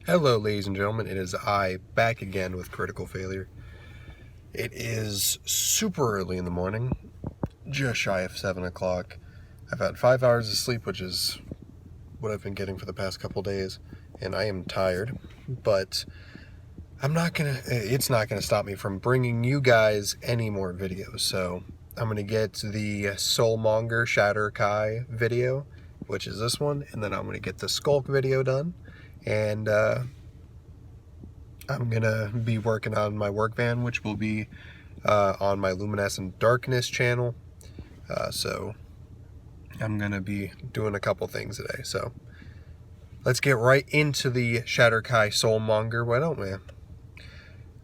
Hello ladies and gentlemen, it is I back again with Critical Failure. It is super early in the morning, just shy of 7 o'clock. I've had 5 hours of sleep, which is what I've been getting for the past couple days, and I am tired, but it's not gonna stop me from bringing you guys any more videos. So I'm gonna get the Monger Shadar-Kai video, which is this one, and then I'm gonna get the Skulk video done. And I'm gonna be working on my work van, which will be on my Luminescent Darkness channel. So I'm gonna be doing a couple things today. So let's get right into the Shadar-Kai Soulmonger, why don't we?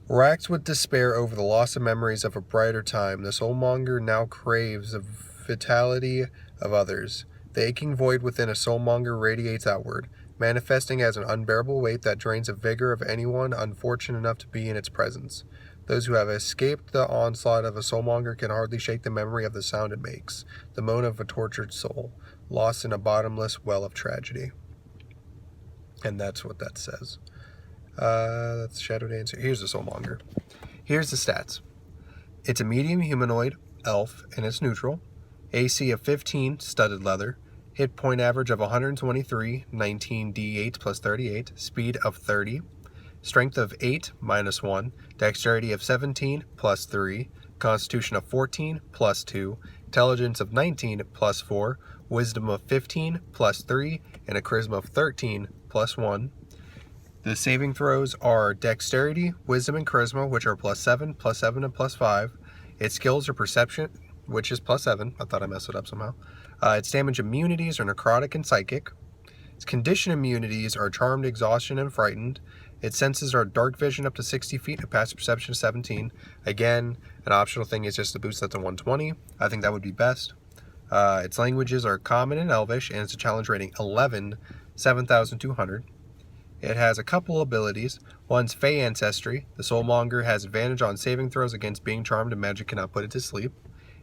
Racked with despair over the loss of memories of a brighter time, the Soulmonger now craves the vitality of others. The aching void within a Soulmonger radiates outward, manifesting as an unbearable weight that drains the vigor of anyone unfortunate enough to be in its presence. Those who have escaped the onslaught of a Soulmonger can hardly shake the memory of the sound it makes, the moan of a tortured soul, lost in a bottomless well of tragedy. And that's what that says. That's Shadow Dancer. Here's the Soulmonger. Here's the stats. It's a medium humanoid elf, and it's neutral. AC of 15, studded leather. Hit point average of 123, 19 D8 plus 38, speed of 30, strength of 8 minus 1, dexterity of 17 plus 3, constitution of 14 plus 2, intelligence of 19 plus 4, wisdom of 15 plus 3, and a charisma of 13 plus 1. The saving throws are dexterity, wisdom, and charisma, which are plus 7, and plus 5. Its skills are perception, which is plus 7. I thought I messed it up somehow. Its damage immunities are necrotic and psychic. Its condition immunities are charmed, exhaustion, and frightened. Its senses are dark vision up to 60 feet and passive perception of 17. Again, an optional thing is just to boost that to 120. I think that would be best. Its languages are Common and Elvish, and it's a challenge rating 11, 7,200. It has a couple abilities. One's Fey Ancestry. The Soulmonger has advantage on saving throws against being charmed, and magic cannot put it to sleep.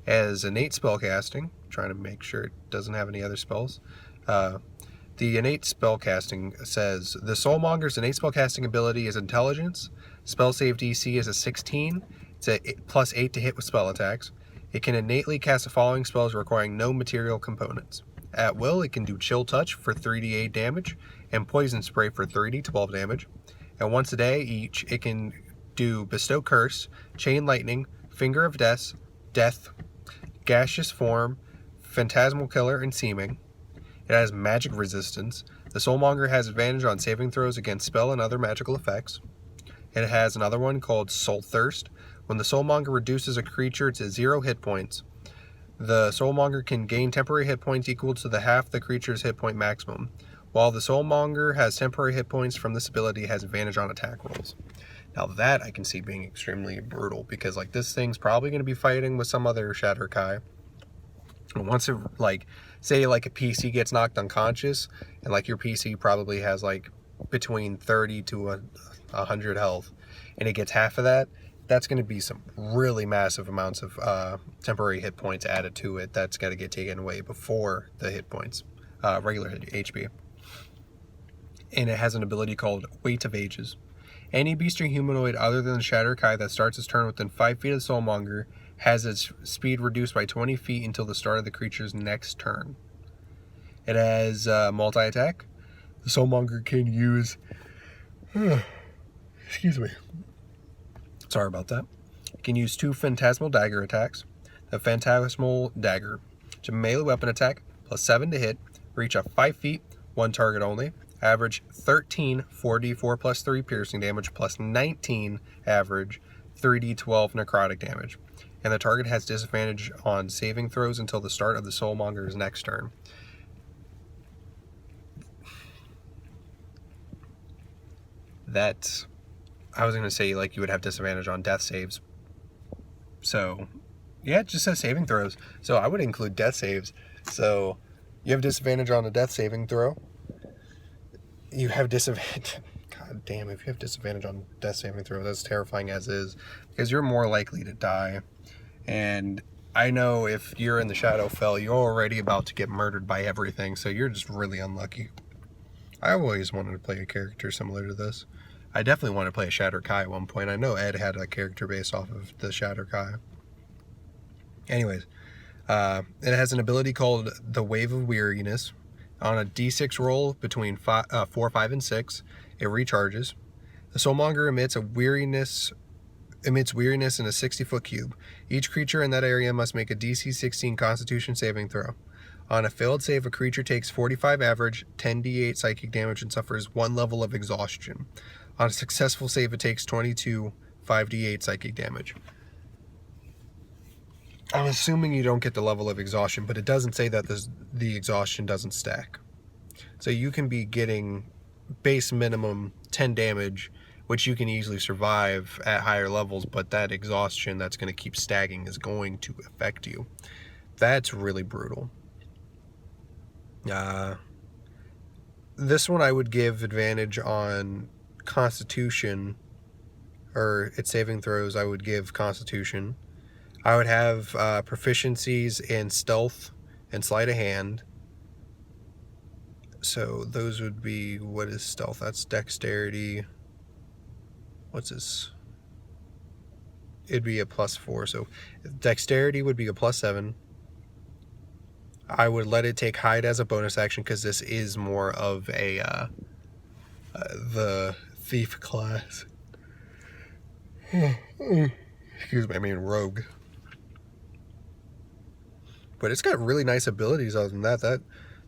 It has innate spellcasting. Trying to make sure it doesn't have any other spells. The innate spellcasting says the Soulmonger's innate spellcasting ability is Intelligence. Spell save DC is a 16. It's a plus 8 to hit with spell attacks. It can innately cast the following spells requiring no material components. At will, it can do Chill Touch for 3d8 damage and Poison Spray for 3d12 damage. And once a day each, it can do Bestow Curse, Chain Lightning, Finger of Death, Gaseous Form, Phantasmal Killer, and Seeming. It has magic resistance. The Soulmonger has advantage on saving throws against spell and other magical effects. It has another one called Soul Thirst. When the Soulmonger reduces a creature to 0 hit points, the Soulmonger can gain temporary hit points equal to the half the creature's hit point maximum. While the Soulmonger has temporary hit points from this ability, it has advantage on attack rolls. Now that I can see being extremely brutal, because like this thing's probably going to be fighting with some other Shadar-Kai. And once it, like, say like a PC gets knocked unconscious, and like your PC probably has like between 30 to 100 health, and it gets half of that, that's going to be some really massive amounts of temporary hit points added to it. That's got to get taken away before the hit points, regular HP. And it has an ability called Weight of Ages. Any beast or humanoid other than the Shadar-Kai that starts its turn within 5 feet of the Soulmonger has its speed reduced by 20 feet until the start of the creature's next turn. It has multi-attack. The Soulmonger can use... excuse me. Sorry about that. It can use 2 Phantasmal Dagger attacks. The Phantasmal Dagger. It's a melee weapon attack, plus 7 to hit, reach up 5 feet, 1 target only. Average 13 4d4 plus 3 piercing damage, plus 19 average 3d12 necrotic damage. And the target has disadvantage on saving throws until the start of the Soulmonger's next turn. That, I was going to say like you would have disadvantage on death saves. So yeah, it just says saving throws. So I would include death saves. So you have disadvantage on a death saving throw. You have disadvantage. God damn, if you have disadvantage on death saving throw, that's terrifying as is, because you're more likely to die. And I know if you're in the Shadowfell, you're already about to get murdered by everything, so you're just really unlucky. I always wanted to play a character similar to this. I definitely wanted to play a Shadar-Kai at one point. I know Ed had a character based off of the Shadar-Kai. Anyways, it has an ability called the Wave of Weariness. On a d6 roll between 4, 5, and 6, it recharges. The Soulmonger emits weariness in a 60-foot cube. Each creature in that area must make a DC 16 Constitution saving throw. On a failed save, a creature takes 45 average, 10d8 psychic damage, and suffers 1 level of exhaustion. On a successful save, it takes 22 5d8 psychic damage. I'm assuming you don't get the level of exhaustion, but it doesn't say that the exhaustion doesn't stack. So you can be getting base minimum 10 damage, which you can easily survive at higher levels, but that exhaustion that's going to keep stacking is going to affect you. That's really brutal. This one I would give advantage on Constitution, or its saving throws. I would give Constitution. I would have proficiencies in Stealth and Sleight of Hand. So those would be, what is Stealth? That's Dexterity. What's this? It'd be a +4. So Dexterity would be a +7. I would let it take Hide as a bonus action because this is more of a the Thief class. Excuse me, I mean Rogue. But it's got really nice abilities other than that. That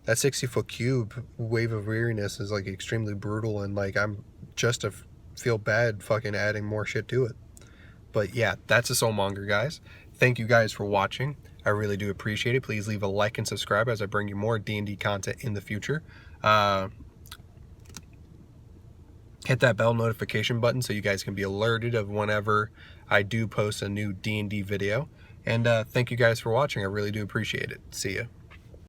60-foot cube, Wave of Weariness, is like extremely brutal, and like I'm just to feel bad fucking adding more shit to it. But yeah, that's a Soulmonger, guys. Thank you guys for watching. I really do appreciate it. Please leave a like and subscribe as I bring you more D&D content in the future. Hit that bell notification button so you guys can be alerted of whenever I do post a new D&D video. And thank you guys for watching. I really do appreciate it. See ya.